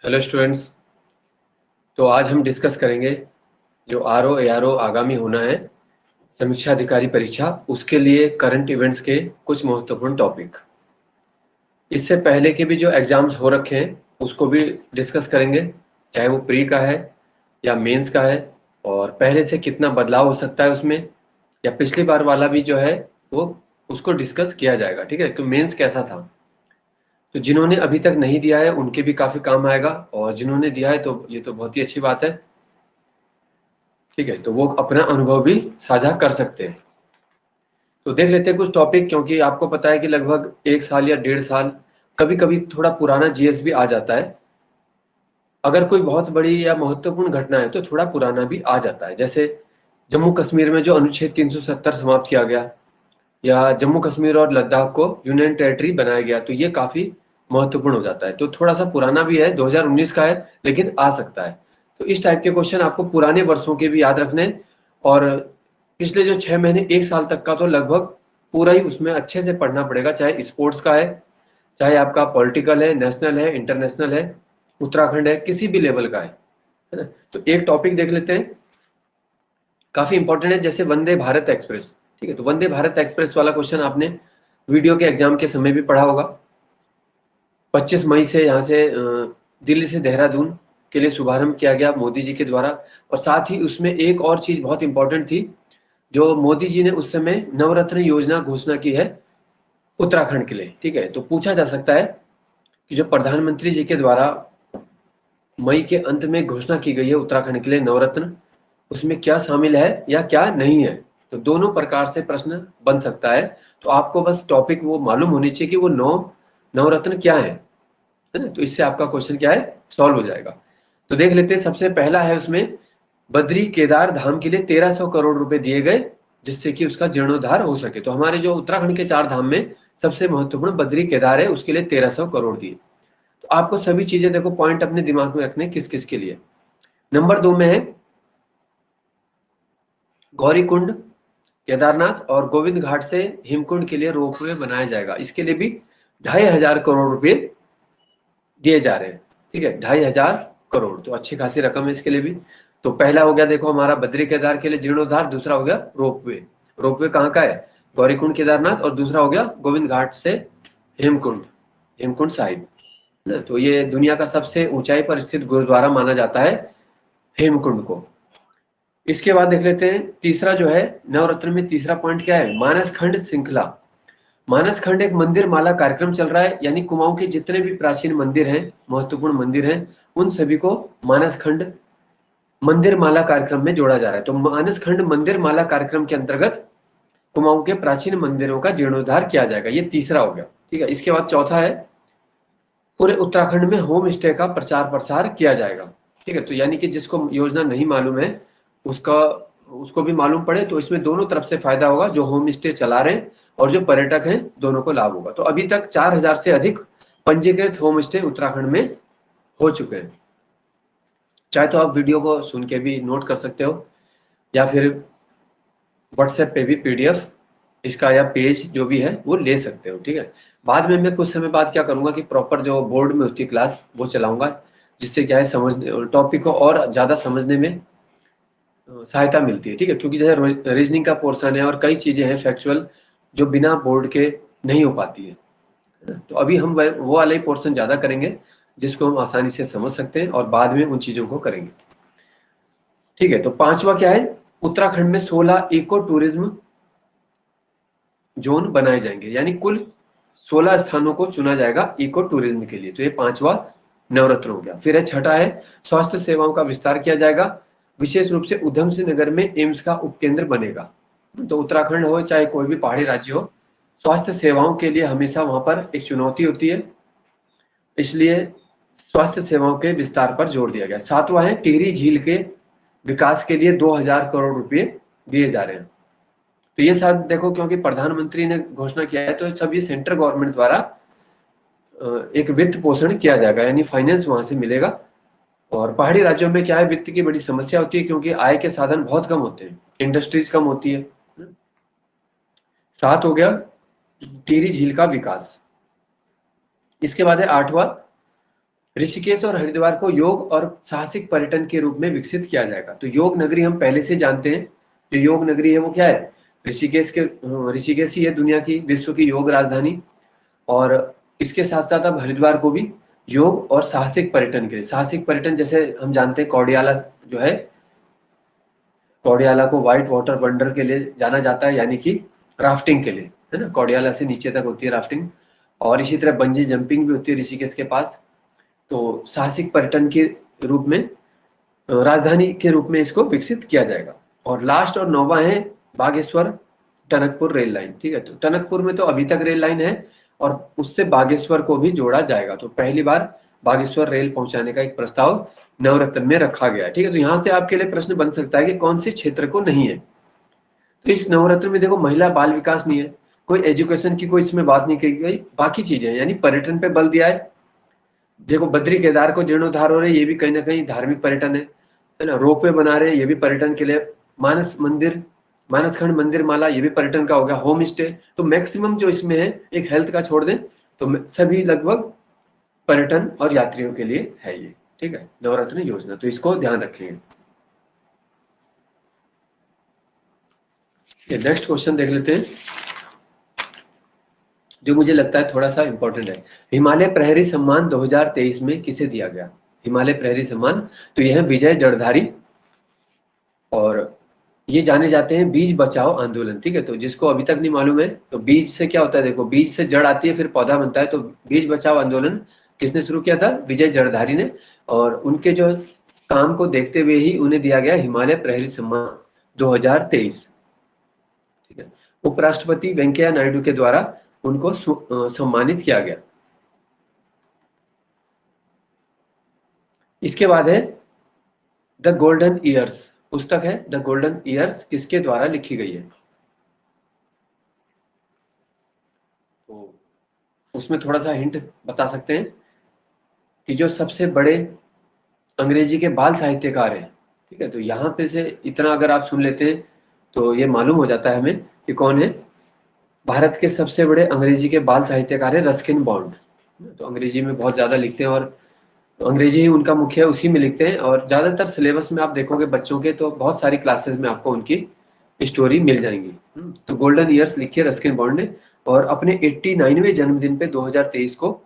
Hello students. तो आज हम डिस्कस करेंगे जो आरओ एआरओ आगामी होना है समीक्षा अधिकारी परीक्षा, उसके लिए करंट इवेंट्स के कुछ महत्वपूर्ण टॉपिक। इससे पहले के भी जो एग्जाम्स हो रखे हैं उसको भी डिस्कस करेंगे, चाहे वो प्री का है या मेंस का है, और पहले से कितना बदलाव हो सकता है उसमें, या पिछली बार वाला भी जो है वो उसको डिस्कस किया जाएगा। ठीक है, तो मेंस कैसा था, तो जिन्होंने अभी तक नहीं दिया है उनके भी काफ़ी काम आएगा, और जिन्होंने दिया है तो ये तो बहुत ही अच्छी बात है। ठीक है, तो वो अपना अनुभव भी साझा कर सकते हैं। तो देख लेते हैं कुछ टॉपिक, क्योंकि आपको पता है कि लगभग 1 साल या 1.5 साल, कभी कभी थोड़ा पुराना जीएस भी आ जाता है। अगर कोई बहुत बड़ी या महत्वपूर्ण घटना है तो थोड़ा पुराना भी आ जाता है, जैसे जम्मू कश्मीर में जो अनुच्छेद 370 समाप्त किया गया, या जम्मू कश्मीर और लद्दाख को यूनियन टेरिटरी बनाया गया, तो ये काफ़ी महत्वपूर्ण हो जाता है। तो थोड़ा सा पुराना भी है, 2019 का है, लेकिन आ सकता है। तो इस टाइप के क्वेश्चन आपको पुराने वर्षों के भी याद रखने हैं, और पिछले जो 6 महीने 1 साल तक का तो लगभग पूरा ही उसमें अच्छे से पढ़ना पड़ेगा, चाहे स्पोर्ट्स का है, चाहे आपका पॉलिटिकल है, नेशनल है, इंटरनेशनल है, उत्तराखंड है, किसी भी लेवल का है ना। तो एक टॉपिक देख लेते हैं, काफी इंपॉर्टेंट है, जैसे वंदे भारत एक्सप्रेस। ठीक है, तो वंदे भारत एक्सप्रेस वाला क्वेश्चन आपने वीडियो के एग्जाम के समय भी पढ़ा होगा। 25 मई से यहाँ से दिल्ली से देहरादून के लिए शुभारंभ किया गया मोदी जी के द्वारा, और साथ ही उसमें एक और चीज बहुत इंपॉर्टेंट थी, जो मोदी जी ने उस समय नवरत्न योजना घोषणा की है उत्तराखंड के लिए। ठीक है, तो पूछा जा सकता है कि जो प्रधानमंत्री जी के द्वारा मई के अंत में घोषणा की गई है उत्तराखंड के लिए नवरत्न, उसमें क्या शामिल है या क्या नहीं है। तो दोनों प्रकार से प्रश्न बन सकता है। तो आपको बस टॉपिक वो मालूम होनी चाहिए कि वो नवरत्न क्या है ना। तो इससे आपका क्वेश्चन क्या है, सॉल्व हो जाएगा। तो देख लेते हैं, सबसे पहला है उसमें, बद्री केदार धाम के लिए 1300 करोड़ रुपए दिए गए, जिससे कि उसका जीर्णोद्धार हो सके। तो हमारे जो उत्तराखंड के 4 धाम में सबसे महत्वपूर्ण बद्री केदार है, उसके लिए 1300 करोड़ दिए। तो आपको सभी चीजें देखो, पॉइंट अपने दिमाग में रखने किस किस के लिए। नंबर 2 में है गौरीकुंड, केदारनाथ और गोविंद घाट से हेमकुंड के लिए रोपवे बनाया जाएगा, इसके लिए भी 2500 करोड़ रुपए दिए जा रहे हैं। ठीक है, 2500 करोड़, तो अच्छी खासी रकम है इसके लिए भी। तो पहला हो गया देखो हमारा बद्री केदार के लिए जीर्णोद्धार, दूसरा हो गया रोपवे। रोपवे कहाँ का है, गौरीकुंड केदारनाथ, और दूसरा हो गया गोविंद घाट से हेमकुंड, हेमकुंड साहिब ना। तो ये दुनिया का सबसे ऊंचाई पर स्थित गुरुद्वारा माना जाता है हेमकुंड को। इसके बाद देख लेते हैं तीसरा जो है नवरत्न में, तीसरा पॉइंट क्या है, मानस खंड श्रृंखला। मानस खंड एक मंदिर माला कार्यक्रम चल रहा है, यानी कुमाऊं के जितने भी प्राचीन मंदिर हैं, महत्वपूर्ण मंदिर हैं, उन सभी को मानस खंड मंदिर माला कार्यक्रम में जोड़ा जा रहा है। तो मानस खंड मंदिर माला कार्यक्रम के अंतर्गत कुमाऊं के प्राचीन मंदिरों का जीर्णोद्धार किया जाएगा, ये तीसरा हो गया। ठीक है, इसके बाद चौथा है पूरे उत्तराखंड में होम स्टे का प्रचार प्रसार किया जाएगा। ठीक है, तो यानी कि जिसको योजना नहीं मालूम है उसका उसको भी मालूम पड़े, तो इसमें दोनों तरफ से फायदा होगा, जो होम स्टे चला रहे हैं और जो पर्यटक हैं, दोनों को लाभ होगा। तो अभी तक 4000 से अधिक पंजीकृत होम स्टे उत्तराखंड में हो चुके हैं। चाहे तो आप वीडियो को सुन के भी नोट कर सकते हो, या फिर व्हाट्सएप पे भी पीडीएफ इसका या पेज जो भी है वो ले सकते हो। ठीक है, बाद में मैं कुछ समय बाद क्या करूंगा कि प्रॉपर जो बोर्ड में होती है क्लास वो चलाऊंगा, जिससे क्या है समझने टॉपिक को और ज्यादा समझने में सहायता मिलती है। ठीक है, क्योंकि जैसे रीजनिंग का पोर्शन है और कई चीजें हैं फैक्चुअल, जो बिना बोर्ड के नहीं हो पाती है ना? तो अभी हम वो वाला ही पोर्शन ज्यादा करेंगे जिसको हम आसानी से समझ सकते हैं, और बाद में उन चीजों को करेंगे। ठीक है, तो पांचवा क्या है, उत्तराखंड में 16 इको टूरिज्म जोन बनाए जाएंगे, यानी कुल 16 स्थानों को चुना जाएगा इको टूरिज्म के लिए। तो ये पांचवा नवरत्न हो गया। फिर है छठा है स्वास्थ्य सेवाओं का विस्तार किया जाएगा, विशेष रूप से उधम सिंह नगर में एम्स का उपकेंद्र बनेगा। तो उत्तराखंड हो चाहे कोई भी पहाड़ी राज्य हो, स्वास्थ्य सेवाओं के लिए हमेशा वहां पर एक चुनौती होती है, इसलिए स्वास्थ्य सेवाओं के विस्तार पर जोर दिया गया। सातवां है टिहरी झील के विकास के लिए 2000 करोड़ रुपए दिए जा रहे हैं। तो ये सब देखो, क्योंकि प्रधानमंत्री ने घोषणा किया है, तो सब ये सेंट्रल गवर्नमेंट द्वारा एक वित्त पोषण किया जाएगा, यानी फाइनेंस वहां से मिलेगा। और पहाड़ी राज्यों में क्या है, वित्त की बड़ी समस्या होती है, क्योंकि आय के साधन बहुत कम होते हैं, इंडस्ट्रीज कम होती है। सात हो गया टिहरी झील का विकास। इसके बाद है आठवां ऋषिकेश और हरिद्वार को योग और साहसिक पर्यटन के रूप में विकसित किया जाएगा। तो योग नगरी हम पहले से जानते हैं, जो योग नगरी है वो क्या है, ऋषिकेश ही है दुनिया की, विश्व की योग राजधानी। और इसके साथ साथ अब हरिद्वार को भी योग और साहसिक पर्यटन के लिए, साहसिक पर्यटन जैसे हम जानते हैं कौडियाला जो है, कौडियाला को व्हाइट वाटर वंडर के लिए जाना जाता है, यानी कि राफ्टिंग के लिए, है ना, कौडियाला से नीचे तक होती है राफ्टिंग। और इसी तरह बंजी जंपिंग भी होती है ऋषिकेश के पास। तो साहसिक पर्यटन के रूप में, राजधानी के रूप में इसको विकसित किया जाएगा। और लास्ट और नौवा है बागेश्वर टनकपुर रेल लाइन। ठीक है, तो टनकपुर में तो अभी तक रेल लाइन है और उससे बागेश्वर को भी जोड़ा जाएगा। तो पहली बार बागेश्वर रेल पहुंचाने का एक प्रस्ताव नवरत्न में रखा गया है। ठीक है, तो यहाँ से आपके लिए प्रश्न बन सकता है कि कौन से क्षेत्र को नहीं है। तो इस नवरत्न में देखो महिला बाल विकास नहीं है, कोई एजुकेशन की कोई इसमें बात नहीं की गई, बाकी चीजें हैं, यानी पर्यटन पे बल दिया है। देखो बद्री केदार को जीर्णोद्धार हो रहे हैं, ये भी कहीं ना कहीं धार्मिक पर्यटन है ना। रोपवे बना रहे हैं, ये भी पर्यटन के लिए। मानस मंदिर, मानस खंड मंदिर माला, ये भी पर्यटन का हो गया। होम स्टे, तो मैक्सिमम जो इसमें है, एक हेल्थ का छोड़ दें तो सभी लगभग पर्यटन और यात्रियों के लिए है ये। ठीक है, नवरत्न योजना, तो इसको ध्यान रखेंगे। नेक्स्ट क्वेश्चन देख लेते हैं, जो मुझे लगता है थोड़ा सा इंपॉर्टेंट है। हिमालय प्रहरी सम्मान 2023 में किसे दिया गया? हिमालय प्रहरी सम्मान, तो यह है विजय जड़धारी, और ये जाने जाते हैं बीज बचाओ आंदोलन। ठीक है, तो जिसको अभी तक नहीं मालूम है, तो बीज से क्या होता है, देखो बीज से जड़ आती है फिर पौधा बनता है। तो बीज बचाओ आंदोलन किसने शुरू किया था? विजय जड़धारी ने। और उनके जो काम को देखते हुए ही उन्हें दिया गया हिमालय प्रहरी सम्मान 2023। ठीक है, उपराष्ट्रपति वेंकैया नायडू के द्वारा उनको सम्मानित किया गया। इसके बाद है द गोल्डन ईयर्स, पुस्तक है द गोल्डन ईयर्स, किसके द्वारा लिखी गई है? तो उसमें थोड़ा सा हिंट बता सकते हैं कि जो सबसे बड़े अंग्रेजी के बाल साहित्यकार हैं। ठीक है, तो यहाँ पे से इतना अगर आप सुन लेते हैं तो ये मालूम हो जाता है हमें कि कौन है। भारत के सबसे बड़े अंग्रेजी के बाल साहित्यकार है रस्किन बॉन्ड। तो अंग्रेजी में बहुत ज्यादा लिखते हैं, और अंग्रेजी ही उनका मुख्य है, उसी में लिखते हैं। और ज्यादातर सिलेबस में आप देखोगे बच्चों के, तो बहुत सारी क्लासेस में आपको उनकी स्टोरी मिल जाएंगी। तो गोल्डन ईयर्स लिखी है रस्किन बॉन्ड ने, और अपने 89वें जन्मदिन पे 2023 को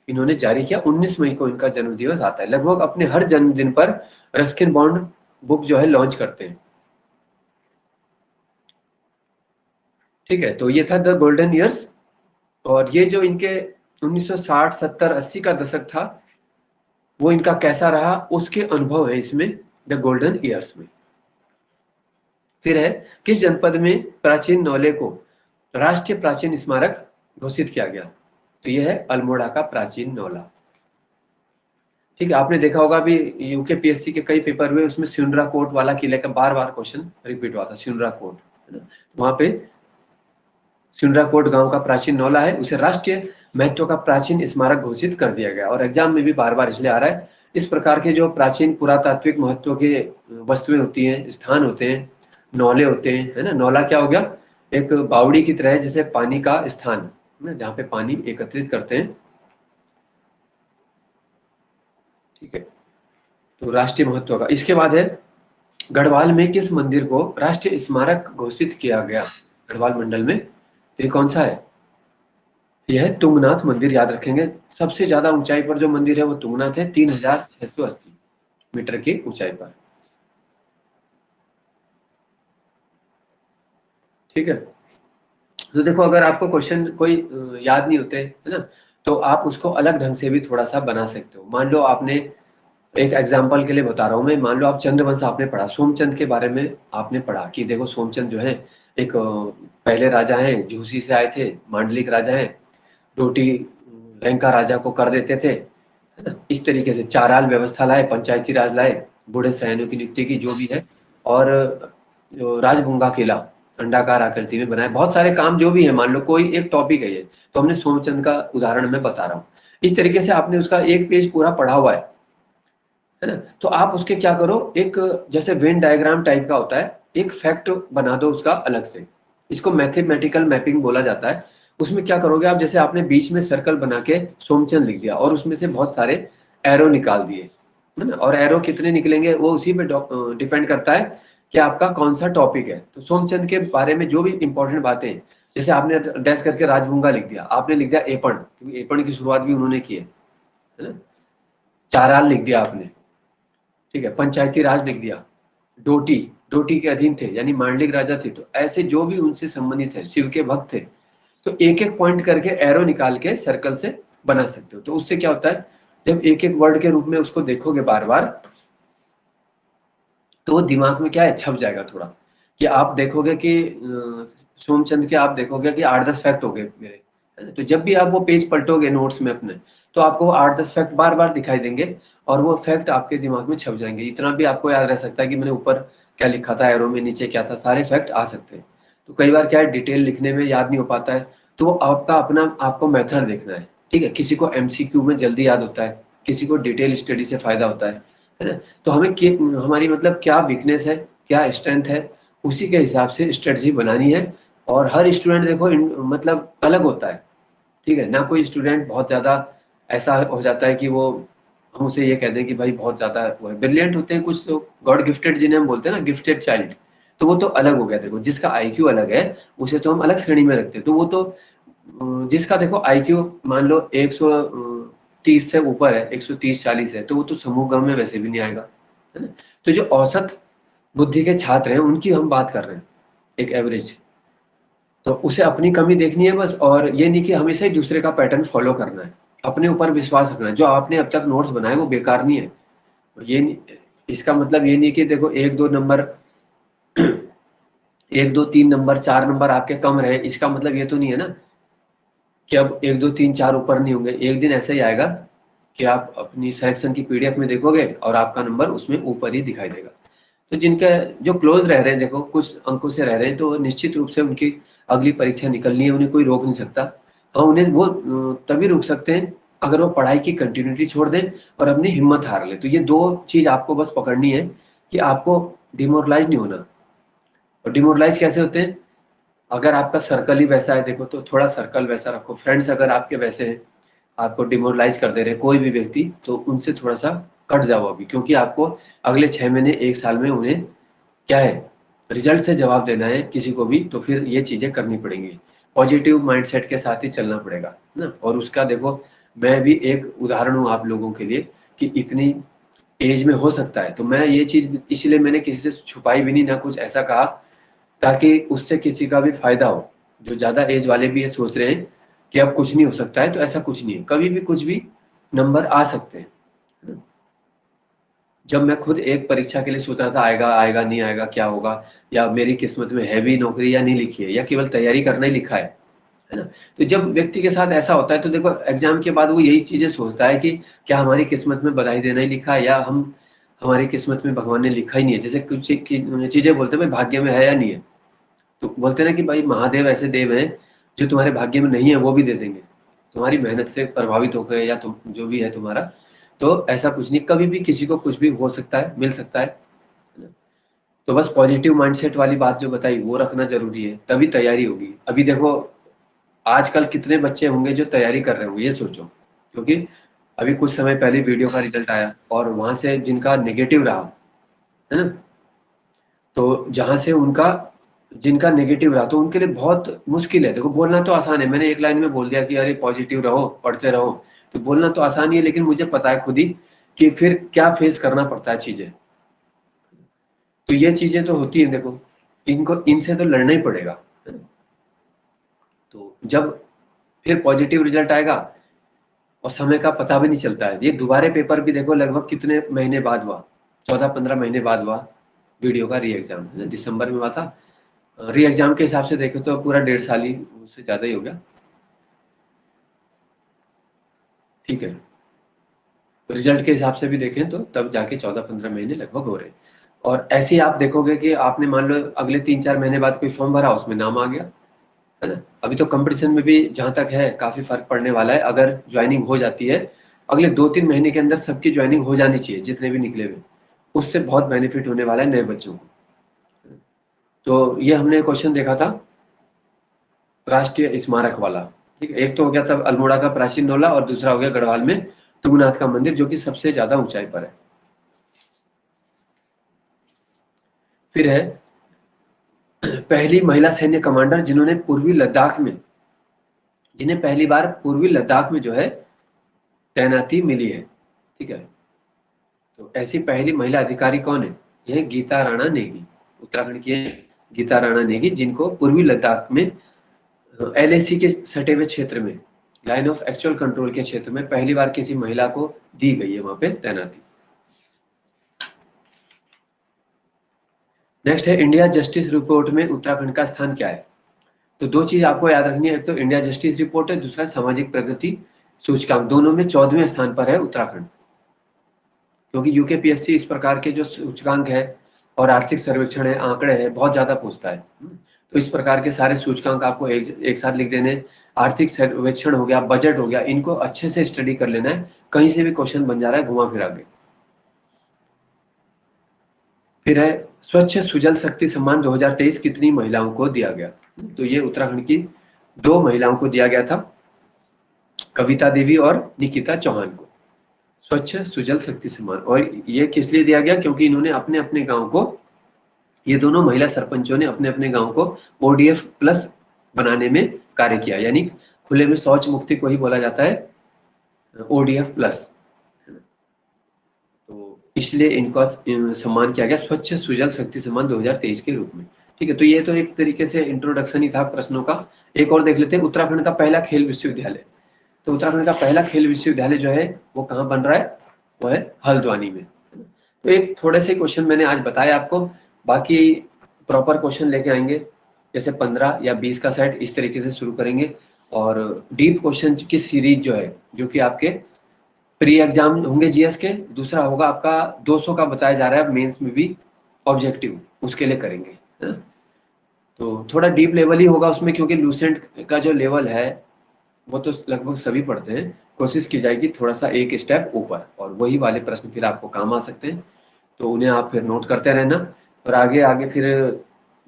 इन्होंने जारी किया। 19 मई को इनका जन्मदिवस आता है। लगभग अपने हर जन्मदिन पर रस्किन बॉन्ड बुक जो है लॉन्च करते हैं। ठीक है, तो ये था द गोल्डन ईयर्स। और ये जो इनके 1960, 70, 80 का दशक था, वो इनका कैसा रहा उसके अनुभव है इसमें द गोल्डन ईयर्स में। फिर है किस जनपद में प्राचीन नौले को राष्ट्रीय प्राचीन स्मारक घोषित किया गया? तो यह है अल्मोड़ा का प्राचीन नौला। ठीक है, आपने देखा होगा अभी यूके पीएससी के कई पेपर हुए, उसमें सियुनरा कोट वाला किले का बार बार क्वेश्चन रिपीट हुआ था। सियुनरा कोट, है ना, वहां पे सियुनरा कोट गांव का प्राचीन नौला है, उसे राष्ट्रीय महत्व का प्राचीन स्मारक घोषित कर दिया गया। और एग्जाम में भी बार बार इसलिए आ रहा है। इस प्रकार के जो प्राचीन पुरातात्विक महत्व के वस्तुएं होती हैं, स्थान होते हैं, नौले होते हैं, है ना। नौला क्या हो गया? एक बावड़ी की तरह है, जैसे पानी का स्थान, है ना, जहाँ पे पानी एकत्रित करते हैं। ठीक है, तो राष्ट्रीय महत्व का। इसके बाद है गढ़वाल में किस मंदिर को राष्ट्रीय स्मारक घोषित किया गया? गढ़वाल मंडल में, तो ये कौन सा है? यह है तुंगनाथ मंदिर। याद रखेंगे, सबसे ज्यादा ऊंचाई पर जो मंदिर है वो तुंगनाथ है, 3680 मीटर की ऊंचाई पर। ठीक है, तो देखो अगर आपको क्वेश्चन कोई याद नहीं होते, है ना, तो आप उसको अलग ढंग से भी थोड़ा सा बना सकते हो। मान लो आपने, एक एग्जाम्पल के लिए बता रहा हूं मैं, मान लो आप चंद्रवंश आपने पढ़ा, सोमचंद के बारे में आपने पढ़ा कि देखो सोमचंद जो है एक पहले राजा हैं, झूसी से आए थे, मांडलिक राजा हैं, रोटी लंका राजा को कर देते थे, है ना। इस तरीके से चाराल व्यवस्था लाए, पंचायती राज लाए, बूढ़े सैनिकों की नियुक्ति की, जो भी है। और जो राजगुंगा किला अंडाकार आकृति में बनाए, बहुत सारे काम जो भी है, मान लो कोई एक टॉपिक है ये, तो हमने सोमचंद का उदाहरण मैं बता रहा हूँ। इस तरीके से आपने उसका एक पेज पूरा पढ़ा हुआ है ना, तो आप उसके क्या करो, एक जैसे वेन डायग्राम टाइप का होता है, एक फैक्ट बना दो उसका अलग से। इसको मैथमेटिकल मैपिंग बोला जाता है। उसमें क्या करोगे आप, जैसे आपने बीच में सर्कल बना के सोमचंद लिख दिया, और उसमें से बहुत सारे एरो निकाल दिए, है ना, और एरो कितने निकलेंगे वो उसी पे डिपेंड करता है कि आपका कौन सा टॉपिक है। तो सोमचंद के बारे में जो भी इंपॉर्टेंट बातें हैं, जैसे आपने डैश करके राजभुंगा लिख दिया, आपने लिख दिया एपण, क्योंकि एपण की शुरुआत भी उन्होंने की है ना। चाराल लिख दिया आपने, ठीक है, पंचायती राज लिख दिया, डोटी, डोटी के अधीन थे यानी मांडलिक राजा थे, तो ऐसे जो भी उनसे संबंधित है, शिव के भक्त थे, तो एक एक पॉइंट करके एरो निकाल के सर्कल से बना सकते हो। तो उससे क्या होता है, जब एक एक वर्ड के रूप में उसको देखोगे बार बार, तो वो दिमाग में क्या है, छप जाएगा थोड़ा, कि आप देखोगे कि सोमचंद के आप देखोगे कि 8-10 फैक्ट हो गए मेरे, है ना? तो जब भी आप वो पेज पलटोगे नोट्स में अपने, तो आपको वो 8-10 फैक्ट बार बार दिखाई देंगे, और वो फैक्ट आपके दिमाग में छप जाएंगे। इतना भी आपको याद रह सकता है कि मैंने ऊपर क्या लिखा था, एरो में नीचे क्या था, सारे फैक्ट आ सकते हैं। तो कई बार क्या है, डिटेल लिखने में याद नहीं हो पाता है, तो वो आपका अपना आपको मेथड देखना है, ठीक है। किसी को एमसीक्यू में जल्दी याद होता है, किसी को डिटेल स्टडी से फायदा होता है ना। तो हमें हमारी मतलब क्या वीकनेस है, क्या स्ट्रेंथ है, उसी के हिसाब से स्ट्रेटजी बनानी है। और हर स्टूडेंट देखो मतलब अलग होता है, ठीक है ना। कोई स्टूडेंट बहुत ज्यादा ऐसा हो जाता है कि वो, हम उसे ये कह दें कि भाई बहुत ज्यादा वो है, ब्रिलियंट होते हैं कुछ तो, गॉड गिफ्टेड जिन्हें हम बोलते हैं ना, गिफ्टेड चाइल्ड, तो वो तो अलग हो गया। देखो जिसका आईक्यू अलग है, उसे तो हम अलग श्रेणी में रखते हैं। तो वो तो जिसका देखो आईक्यू मान लो 130 से ऊपर है, 130-140 है, तो वो तो समूह ग में वैसे भी नहीं आएगा, है ना। तो जो औसत बुद्धि के छात्र हैं उनकी हम बात कर रहे हैं, एक एवरेज। तो उसे अपनी कमी देखनी है बस, और ये नहीं कि हमेशा ही दूसरे का पैटर्न फॉलो करना है। अपने ऊपर विश्वास रखना है, जो आपने अब तक नोट्स बनाए वो बेकार नहीं है। ये इसका मतलब ये नहीं कि देखो 1-2 नंबर 1-2-3 नंबर 4 नंबर आपके कम रहे, इसका मतलब ये तो नहीं है ना कि अब 1-2-3-4 ऊपर नहीं होंगे। एक दिन ऐसा ही आएगा कि आप अपनी सिलेक्शन की पीडीएफ में देखोगे और आपका नंबर उसमें ऊपर ही दिखाई देगा। तो जिनका जो क्लोज रह रहे हैं, देखो कुछ अंकों से रह रहे हैं, तो निश्चित रूप से उनकी अगली परीक्षा निकलनी है, उन्हें कोई रोक नहीं सकता। हाँ, उन्हें वो तभी रोक सकते हैं अगर वो पढ़ाई की कंटिन्यूटी छोड़ दें और अपनी हिम्मत हार ले। तो ये दो चीज आपको बस पकड़नी है कि आपको डिमोरलाइज नहीं होना। और डिमोरलाइज कैसे होते हैं, अगर आपका सर्कल ही वैसा है, देखो तो थोड़ा सर्कल वैसा रखो, फ्रेंड्स अगर आपके वैसे हैं, आपको डिमोरलाइज कर दे रहे कोई भी व्यक्ति, तो उनसे थोड़ा सा कट जाओ अभी, क्योंकि आपको अगले 6 महीने 1 साल में उन्हें क्या है, रिजल्ट से जवाब देना है किसी को भी, तो फिर ये चीजें करनी पड़ेंगी। पॉजिटिव माइंडसेट के साथ ही चलना पड़ेगा ना। और उसका देखो, मैं भी एक उदाहरण हूँ आप लोगों के लिए कि इतनी एज में हो सकता है। तो मैं ये चीज इसलिए मैंने किसी से छुपाई भी नहीं, ना कुछ ऐसा कहा, ताकि उससे किसी का भी फायदा हो। जो ज्यादा एज वाले भी ये सोच रहे हैं कि अब कुछ नहीं हो सकता है, तो ऐसा कुछ नहीं है, कभी भी कुछ भी नंबर आ सकते हैं। जब मैं खुद एक परीक्षा के लिए सोच रहा था, आएगा आएगा नहीं आएगा क्या होगा, या मेरी किस्मत में है भी नौकरी या नहीं लिखी है, या केवल तैयारी करना ही लिखा है ना। तो जब व्यक्ति के साथ ऐसा होता है, तो देखो एग्जाम के बाद वो यही चीजें सोचता है कि क्या हमारी किस्मत में बधाई देना ही लिखा है, या हम हमारी किस्मत में भगवान ने लिखा ही नहीं है। जैसे कुछ चीजें बोलते हैं भाई भाग्य में है या नहीं है, तो बोलते हैं ना कि भाई महादेव ऐसे देव हैं जो तुम्हारे भाग्य में नहीं है वो भी दे देंगे, तुम्हारी मेहनत से प्रभावित होकर, या तुम जो भी है तुम्हारा। तो ऐसा कुछ नहीं, कभी भी किसी को कुछ भी हो सकता है, मिल सकता है। तो बस पॉजिटिव माइंडसेट वाली बात जो बताई वो रखना जरूरी है, तभी तैयारी होगी। अभी देखो आजकल कितने बच्चे होंगे जो तैयारी कर रहे होंगे, ये सोचो, क्योंकि अभी कुछ समय पहले वीडियो का रिजल्ट आया, और वहां से जिनका नेगेटिव रहा, है ना, तो जहां से उनका जिनका नेगेटिव रहा, तो उनके लिए बहुत मुश्किल है। देखो बोलना तो आसान है, मैंने एक लाइन में बोल दिया कि अरे पॉजिटिव रहो, पढ़ते रहो, तो बोलना तो आसान ही है, लेकिन मुझे पता है खुद ही कि फिर क्या फेस करना पड़ता है चीजें। तो ये चीजें तो होती है, देखो इनको इनसे तो लड़ना ही पड़ेगा, है ना। तो जब फिर पॉजिटिव रिजल्ट आएगा और समय का पता भी नहीं चलता है। ये दोबारा पेपर भी देखो लगभग कितने महीने बाद हुआ, 14-15 महीने बाद हुआ वीडियो का री एग्जाम, है ना, दिसंबर में हुआ था। री एग्जाम के हिसाब से देखे तो पूरा 1.5 साल ही, उससे ज्यादा ही हो गया, ठीक है। रिजल्ट के हिसाब से भी देखें तो तब जाके 14-15 महीने लगभग हो रहे हैं। और ऐसे ही आप देखोगे कि आपने मान लो अगले 3-4 महीने बाद कोई फॉर्म भरा, उसमें नाम आ गया, है ना। अभी तो कंपटीशन में भी जहां तक है काफी फर्क पड़ने वाला है, अगर ज्वाइनिंग हो जाती है अगले 2-3 महीने के अंदर, सबकी ज्वाइनिंग हो जानी चाहिए जितने भी निकले हुए, उससे बहुत बेनिफिट होने वाला है नए बच्चों को। तो ये हमने क्वेश्चन देखा था राष्ट्रीय स्मारक वाला, ठीक है। एक तो हो गया था अल्मोड़ा का प्राचीन नोला, और दूसरा हो गया गढ़वाल में तुंगनाथ का मंदिर, जो कि सबसे ज्यादा ऊंचाई पर है। फिर है पहली महिला सैन्य कमांडर जिन्होंने पूर्वी लद्दाख में, जिन्हें पहली बार पूर्वी लद्दाख में जो है तैनाती मिली है। ठीक है, तो ऐसी पहली महिला अधिकारी कौन है? यह गीता राणा नेगी, उत्तराखंड की है गीता राणा नेगी, जिनको पूर्वी लद्दाख में एलएसी के सटे हुए क्षेत्र में, लाइन ऑफ एक्चुअल कंट्रोल के क्षेत्र में पहली बार किसी महिला को दी गई है वहां पे तैनाती। नेक्स्ट है इंडिया जस्टिस रिपोर्ट में उत्तराखंड का स्थान क्या है? तो दो चीज आपको याद रखनी है, एक तो इंडिया जस्टिस रिपोर्ट है, दूसरा सामाजिक प्रगति सूचकांक। दोनों में 14वें स्थान पर है उत्तराखंड, क्योंकि यूकेपीएससी इस प्रकार के जो सूचकांक है और आर्थिक सर्वेक्षण है, आंकड़े है, बहुत ज्यादा पूछता है। तो इस प्रकार के सारे सूचकांक आपको एक साथ लिख देने। आर्थिक सर्वेक्षण हो गया, बजट हो गया, इनको अच्छे से स्टडी कर लेना है, कहीं से भी क्वेश्चन बन जा रहा है घुमा फिरा के। फिर है स्वच्छ सुजल शक्ति सम्मान 2023 कितनी महिलाओं को दिया गया? तो ये उत्तराखंड की 2 महिलाओं को दिया गया था, कविता देवी और निकिता चौहान को, स्वच्छ सुजल शक्ति सम्मान। और ये किस लिए दिया गया? क्योंकि इन्होंने अपने अपने गांव को, ये दोनों महिला सरपंचों ने अपने अपने गांव को ओडीएफ प्लस बनाने में कार्य किया, यानी खुले में शौच मुक्ति को ही बोला जाता है ओडीएफ प्लस। तो इसलिए इनका सम्मान किया गया स्वच्छ सुजल शक्ति सम्मान 2023 के रूप में। ठीक है, तो ये तो एक तरीके से इंट्रोडक्शन ही था प्रश्नों का। एक और देख लेते हैं, उत्तराखंड का पहला खेल विश्वविद्यालय। तो उत्तराखंड का पहला खेल विश्वविद्यालय जो है वो कहाँ बन रहा है? वो है हल्द्वानी में। तो एक थोड़े से क्वेश्चन मैंने आज बताया आपको, बाकी प्रॉपर क्वेश्चन लेके आएंगे, जैसे 15 या 20 का सेट इस तरीके से शुरू करेंगे। और डीप क्वेश्चन की सीरीज जो है, जो कि आपके प्री एग्जाम होंगे जीएस के, दूसरा होगा आपका 200 का बताया जा रहा है मेंस में भी ऑब्जेक्टिव, उसके लिए करेंगे, है ना? तो थोड़ा डीप लेवल ही होगा उसमें, क्योंकि लूसेंट का जो लेवल है वो तो लगभग सभी पढ़ते हैं। कोशिश की जाएगी थोड़ा सा एक स्टेप ऊपर, और वही वाले प्रश्न फिर आपको काम आ सकते हैं, तो उन्हें आप फिर नोट करते रहना। और आगे आगे फिर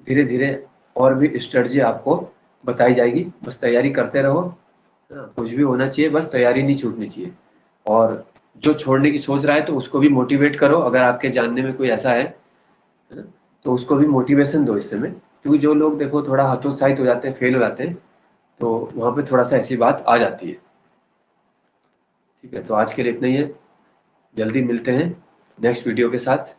धीरे धीरे और भी स्ट्रेटजी आपको बताई जाएगी, बस तैयारी करते रहो। हाँ, कुछ भी होना चाहिए, बस तैयारी नहीं छूटनी चाहिए। और जो छोड़ने की सोच रहा है तो उसको भी मोटिवेट करो, अगर आपके जानने में कोई ऐसा है ना, तो उसको भी मोटिवेशन दो इस समय। क्योंकि जो लोग देखो थोड़ा हतोत्साहित हो जाते हैं, फेल हो जाते हैं, तो वहां पे थोड़ा सा ऐसी बात आ जाती है। ठीक है, तो आज के लिए इतना ही है, जल्दी मिलते हैं नेक्स्ट वीडियो के साथ।